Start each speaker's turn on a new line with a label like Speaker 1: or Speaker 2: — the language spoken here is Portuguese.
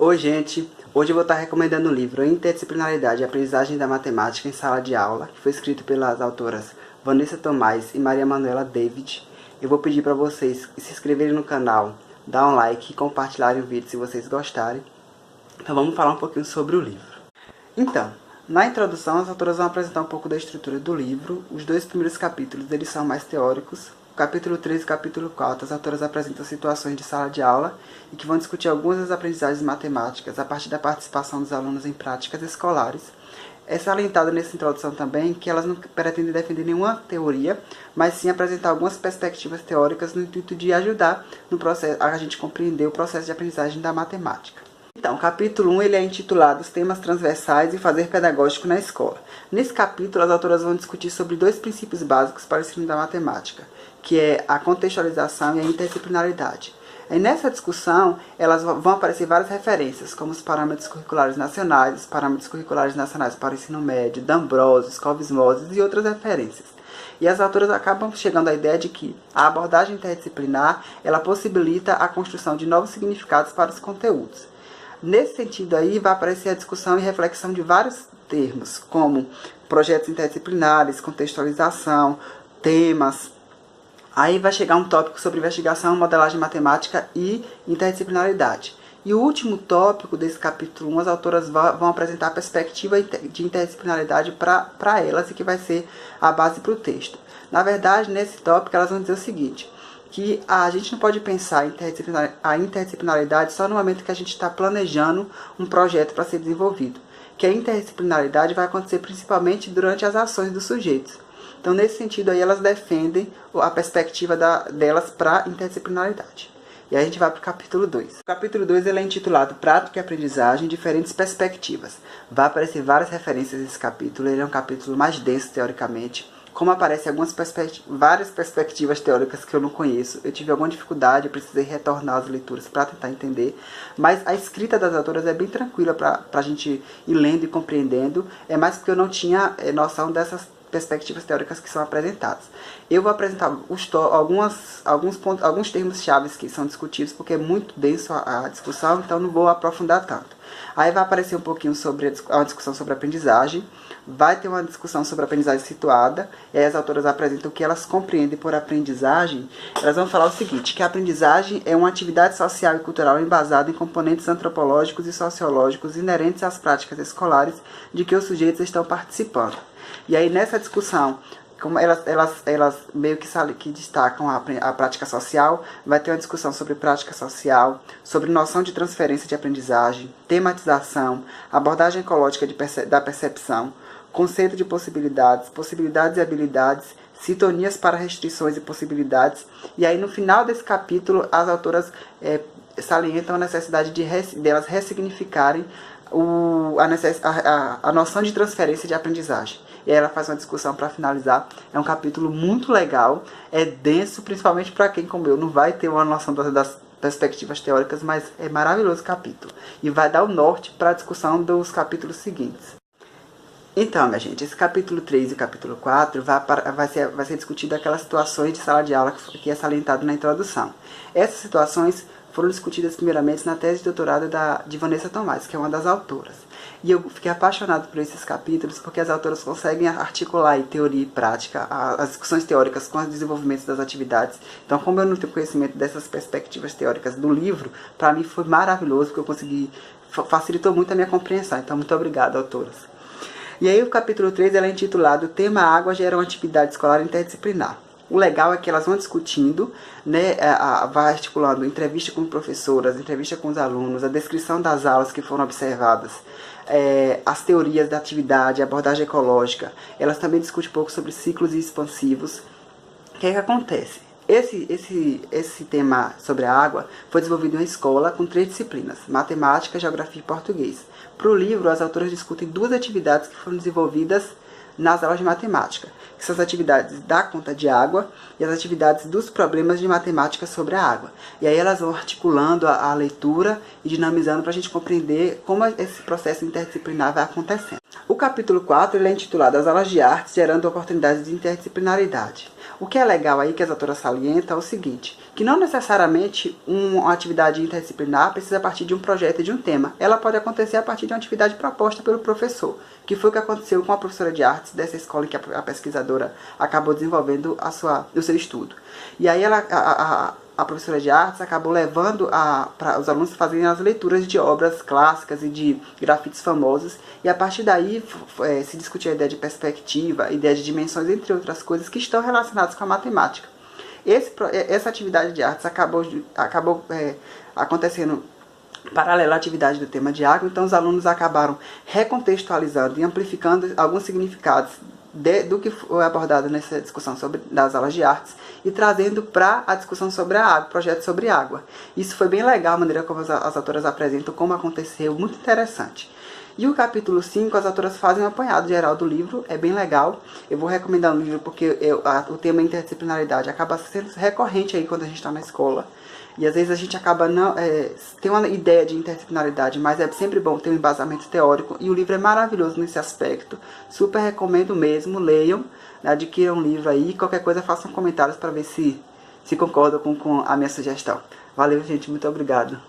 Speaker 1: Oi gente, hoje eu vou estar recomendando o livro Interdisciplinaridade e Aprendizagem da Matemática em Sala de Aula, que foi escrito pelas autoras Vanessa Tomás e Maria Manuela David. Eu vou pedir para vocês se inscreverem no canal, dar um like e compartilharem o vídeo se vocês gostarem. Então vamos falar um pouquinho sobre o livro. Então, na introdução as autoras vão apresentar um pouco da estrutura do livro. Os dois primeiros capítulos eles são mais teóricos. Capítulo 3 e capítulo 4, as autoras apresentam situações de sala de aula e que vão discutir algumas das aprendizagens matemáticas a partir da participação dos alunos em práticas escolares. É salientado nessa introdução também que elas não pretendem defender nenhuma teoria, mas sim apresentar algumas perspectivas teóricas no intuito de ajudar no processo, a gente compreender o processo de aprendizagem da matemática. Então, o capítulo 1 ele é intitulado Os Temas Transversais e Fazer Pedagógico na Escola. Nesse capítulo, as autoras vão discutir sobre dois princípios básicos para o ensino da matemática, que é a contextualização e a interdisciplinaridade. E nessa discussão, elas vão aparecer várias referências, como os parâmetros curriculares nacionais, os parâmetros curriculares nacionais para o ensino médio, D'Ambrosio, Covas-Moses e outras referências. E as autoras acabam chegando à ideia de que a abordagem interdisciplinar ela possibilita a construção de novos significados para os conteúdos. Nesse sentido aí, vai aparecer a discussão e reflexão de vários termos, como projetos interdisciplinares, contextualização, temas. Aí vai chegar um tópico sobre investigação, modelagem matemática e interdisciplinaridade. E o último tópico desse capítulo 1, as autoras vão apresentar a perspectiva de interdisciplinaridade para elas e que vai ser a base para o texto. Na verdade, nesse tópico, elas vão dizer o seguinte, que a gente não pode pensar a interdisciplinaridade só no momento que a gente está planejando um projeto para ser desenvolvido. Que a interdisciplinaridade vai acontecer principalmente durante as ações dos sujeitos. Então, nesse sentido, aí elas defendem a perspectiva delas para a interdisciplinaridade. E aí a gente vai para o capítulo 2. O capítulo 2 ele é intitulado Prática e Aprendizagem, Diferentes Perspectivas. Vai aparecer várias referências nesse capítulo, ele é um capítulo mais denso teoricamente. Como aparecem várias perspectivas teóricas que eu não conheço, eu tive alguma dificuldade, eu precisei retornar as leituras para tentar entender. Mas a escrita das autoras é bem tranquila para a gente ir lendo e compreendendo. É mais porque eu não tinha noção dessas perspectivas teóricas que são apresentadas. Eu vou apresentar alguns termos chaves que são discutidos, porque é muito denso a discussão, então não vou aprofundar tanto. Aí vai aparecer um pouquinho sobre uma discussão sobre aprendizagem, vai ter uma discussão sobre aprendizagem situada, e aí as autoras apresentam o que elas compreendem por aprendizagem. Elas vão falar o seguinte, que a aprendizagem é uma atividade social e cultural embasada em componentes antropológicos e sociológicos inerentes às práticas escolares de que os sujeitos estão participando. E aí nessa discussão, como elas meio que destacam a prática social, vai ter uma discussão sobre prática social, sobre noção de transferência de aprendizagem, tematização, abordagem ecológica da percepção, conceito de possibilidades, possibilidades e habilidades, sintonias para restrições e possibilidades. E aí no final desse capítulo as autoras salientam a necessidade delas ressignificarem a noção de transferência de aprendizagem. E aí ela faz uma discussão para finalizar. É um capítulo muito legal, é denso, principalmente para quem, como eu, não vai ter uma noção das perspectivas teóricas, mas é maravilhoso o capítulo. E vai dar o norte para a discussão dos capítulos seguintes. Então, minha gente, esse capítulo 3 e capítulo 4 vai ser discutido aquelas situações de sala de aula que é salientado na introdução. Essas situações foram discutidas primeiramente na tese de doutorado de Vanessa Tomás, que é uma das autoras. E eu fiquei apaixonado por esses capítulos porque as autoras conseguem articular teoria e prática, as discussões teóricas com os desenvolvimentos das atividades. Então, como eu não tenho conhecimento dessas perspectivas teóricas do livro, para mim foi maravilhoso, porque facilitou muito a minha compreensão. Então, muito obrigada, autoras. E aí o capítulo 3 é intitulado O Tema Água gera uma atividade escolar interdisciplinar. O legal é que elas vão discutindo, né, vai articulando entrevista com professoras, entrevista com os alunos, a descrição das aulas que foram observadas, as teorias da atividade, a abordagem ecológica. Elas também discutem um pouco sobre ciclos expansivos. O que é que acontece? Esse tema sobre a água foi desenvolvido em uma escola com 3 disciplinas, matemática, geografia e português. Para o livro, as autoras discutem 2 atividades que foram desenvolvidas nas aulas de matemática, que são as atividades da conta de água e as atividades dos problemas de matemática sobre a água. E aí elas vão articulando a leitura e dinamizando para a gente compreender como esse processo interdisciplinar vai acontecendo. O capítulo 4 ele é intitulado As Aulas de Artes gerando oportunidades de interdisciplinaridade. O que é legal aí, que as autoras salientam, é o seguinte, que não necessariamente uma atividade interdisciplinar precisa partir de um projeto e de um tema. Ela pode acontecer a partir de uma atividade proposta pelo professor, que foi o que aconteceu com a professora de artes dessa escola em que a pesquisadora acabou desenvolvendo o seu estudo. E aí a professora de artes acabou levando para os alunos fazerem as leituras de obras clássicas e de grafites famosos, e a partir daí se discutiu a ideia de perspectiva, a ideia de dimensões, entre outras coisas que estão relacionadas com a matemática. Essa atividade de artes acabou acontecendo paralela à atividade do tema de água, então os alunos acabaram recontextualizando e amplificando alguns significados do que foi abordado nessa discussão das aulas de artes e trazendo para a discussão sobre a água, projeto sobre água. Isso foi bem legal, a maneira como as autoras apresentam como aconteceu, muito interessante. E o capítulo 5, as autoras fazem um apanhado geral do livro, é bem legal. Eu vou recomendar o livro porque o tema interdisciplinaridade acaba sendo recorrente aí quando a gente está na escola. E às vezes a gente acaba tem uma ideia de interdisciplinaridade, mas é sempre bom ter um embasamento teórico. E o livro é maravilhoso nesse aspecto. Super recomendo mesmo, leiam, adquiram um livro aí. Qualquer coisa façam comentários para ver se concordam com a minha sugestão. Valeu, gente, muito obrigado.